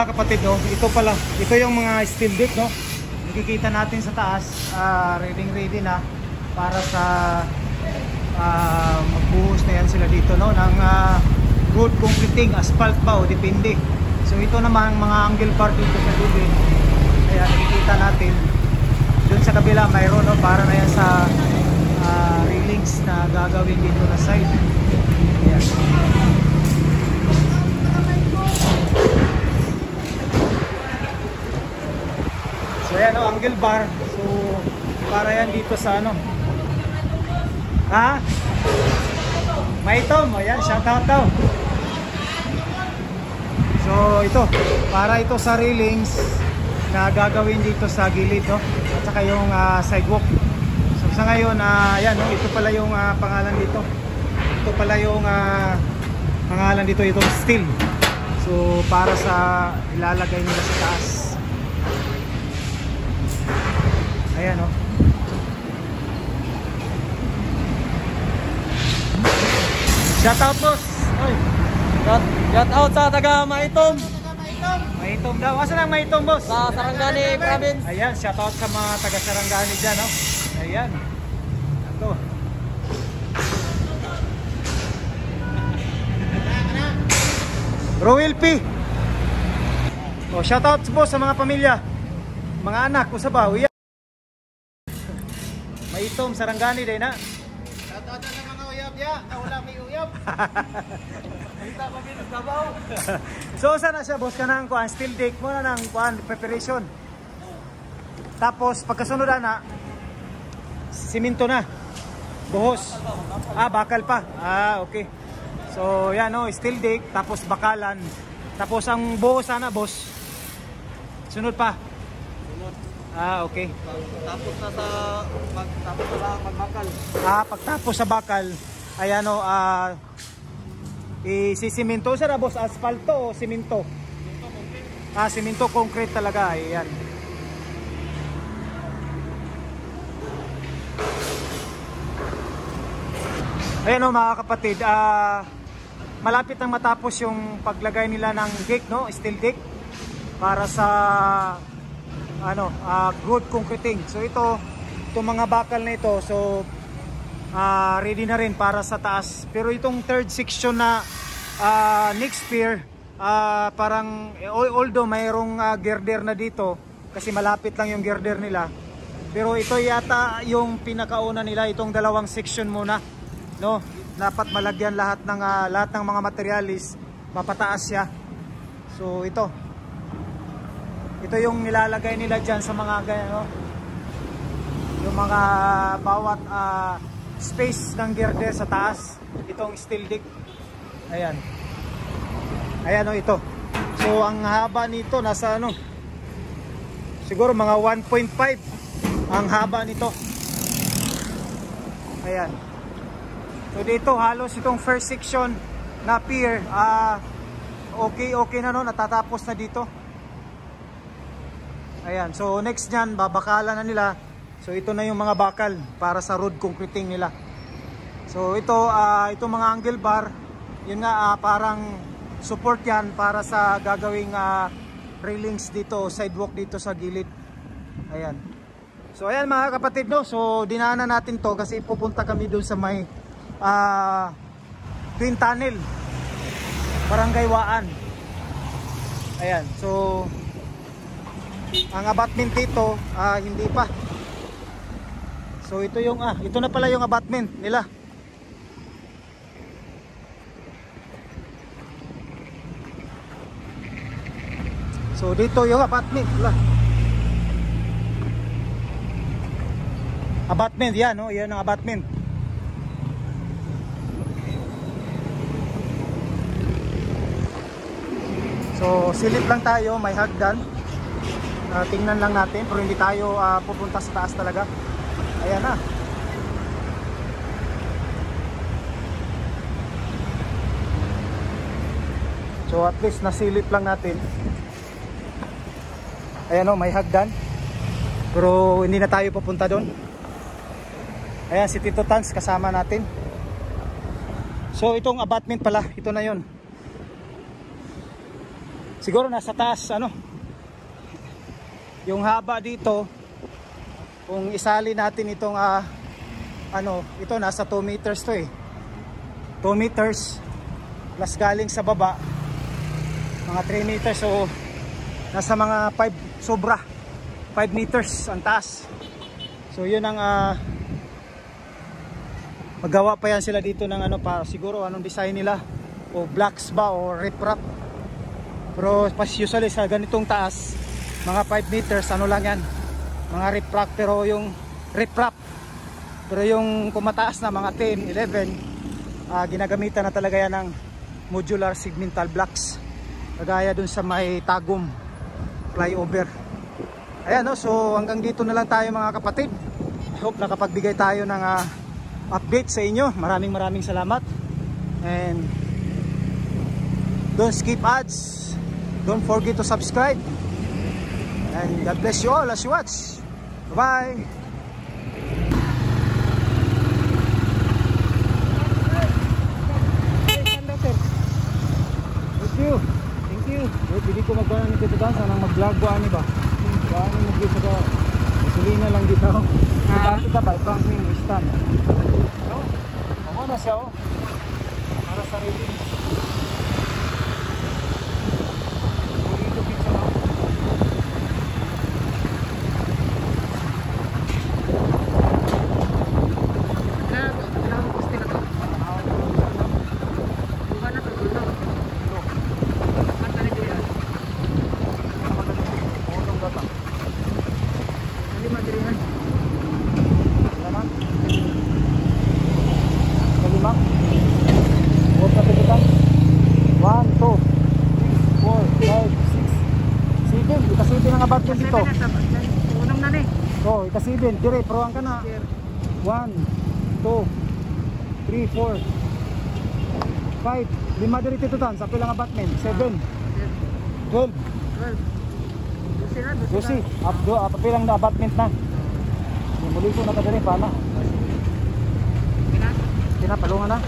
mga kapatid, no, ito yung mga steel deck, no. Nakikita natin sa taas, ready na para sa magbuhos na yan sila dito, no, ng road concreting, asphalt ba o depende. So ito naman mga angle bar dito sa dulo. Ayan, nakikita natin doon sa kabila mayroon, no, para na yan sa railings na gagawin dito na side. Ayan. So ayan, no, angle bar. So para yan dito sa ano, Maitom, ayan, shoutout daw. So ito, para ito sa railings na gagawin dito sa gilid, no? At saka yung sidewalk. So sa ngayon, ayan, no, ito pala yung pangalan dito. Ito pala yung pangalan dito, itong steel. So para sa ilalagay nila sa taas. Ayan, no. Shout out, boss. Oy. Shout out sa taga Maitom. Maitom daw. Asa nang Maitom, boss? Sa Sarangani province. Ayan, shout out sa mga taga Sarangani dyan, no? Ayan. Ito. Roel P. Oh, shout out boss sa mga pamilya. Mga anak ko sa bawo. Maitom, Sarangani din, na. Shout out sa mga uyab ya. Wala may uyab. Kita pa binog Davao. So sana siya boss kanang kuan steel deck mo na nang kuan preparation. Tapos pagkasunod na simento na. Buhos. Bakal pa. Okay. So yan, no, steel deck tapos bakalan. Tapos ang buhos sana, boss. Sunod pa. Sunod. Okay. Tapos na sa pagbakal. Pagtapos sa bakal, ayan, no, isisimento siya na, boss, asfalto o simento? Simento concrete talaga, ayan. Ayan, no, mga kapatid, malapit nang matapos yung paglagay nila ng deck, no, steel deck para sa road concreting. So itong mga bakal na ito, so ready na rin para sa taas. Pero itong third section na next pier, parang although mayroong girder na dito kasi malapit lang yung girder nila, pero ito yata yung pinakauna nila, itong dalawang section muna, no. Dapat malagyan lahat ng mga materialis, mapataas siya. So ito yung nilalagay nila dyan sa mga ganyan, no? Yung mga bawat space ng girder sa taas, itong steel deck. Ayan, no, ito. So ang haba nito nasa siguro mga 1.5 ang haba nito. Ayan. So dito halos itong first section na pier, okay na, no, natatapos na dito. Ayan, so next nyan, babakalan na nila. So ito na yung mga bakal para sa road concreting nila. So itong mga angle bar, yun nga, parang support yan para sa gagawing railings dito, sidewalk dito sa gilid. Ayan. So ayan, mga kapatid, no, so dinaanan natin to kasi pupunta kami doon sa may Twin Tunnel, Barangay Waan. Ayan, so ang abutment dito, hindi pa. So ito yung ito na pala yung abutment nila. So dito yung abutment nila. Abutment yan, no? Yan ang abutment. So silip lang tayo, may hagdan. Tingnan lang natin, pero hindi tayo pupunta sa taas talaga. Ayan na. So at least nasilip lang natin. Ayan, o, may hagdan. Pero hindi na tayo pupunta doon. Ayan, si Tito Tans kasama natin. So itong abutment pala, ito na yon. siguro nasa taas ano. Yung haba dito, kung isali natin itong ano, ito nasa 2 meters to eh. 2 meters plus galing sa baba mga 3 meters, so nasa mga 5 sobra 5 meters ang taas. So yun ang magawa pa yan sila dito ng ano pa, siguro anong design nila, o blocks ba o riprap. Pero pas usually sa ganitong taas mga 5 meters ano lang yan, mga riprap. Pero yung riprap, pero yung kumataas na mga 10, 11 ginagamitan na talaga yan ng modular segmental blocks, kagaya dun sa may Tagum flyover. Ayan, no? So hanggang dito na lang tayo mga kapatid. I hope nakapagbigay tayo ng update sa inyo. Maraming salamat, and don't skip ads, don't forget to subscribe, and God bless you all as you watch. Bye bye. Thank you. Wait, hindi ko magbawa ng dito daan. Sanang mag-vlog ko ani ba? Ano mag-vlog sa gasolina lang dito. Dito ka ba? Ibang yung stand. Ako na siya oh. Para sa rating. Dito pizza na. Dito. Unang na ni. Oh, ikasibin, dire proang ka na. 1 2 3 4 5 lima dire dito tan sa pilang apartment. 7 12 12 abdo pilang na apartment na. Muli ko na ka dire pa na. Pinapalungan na.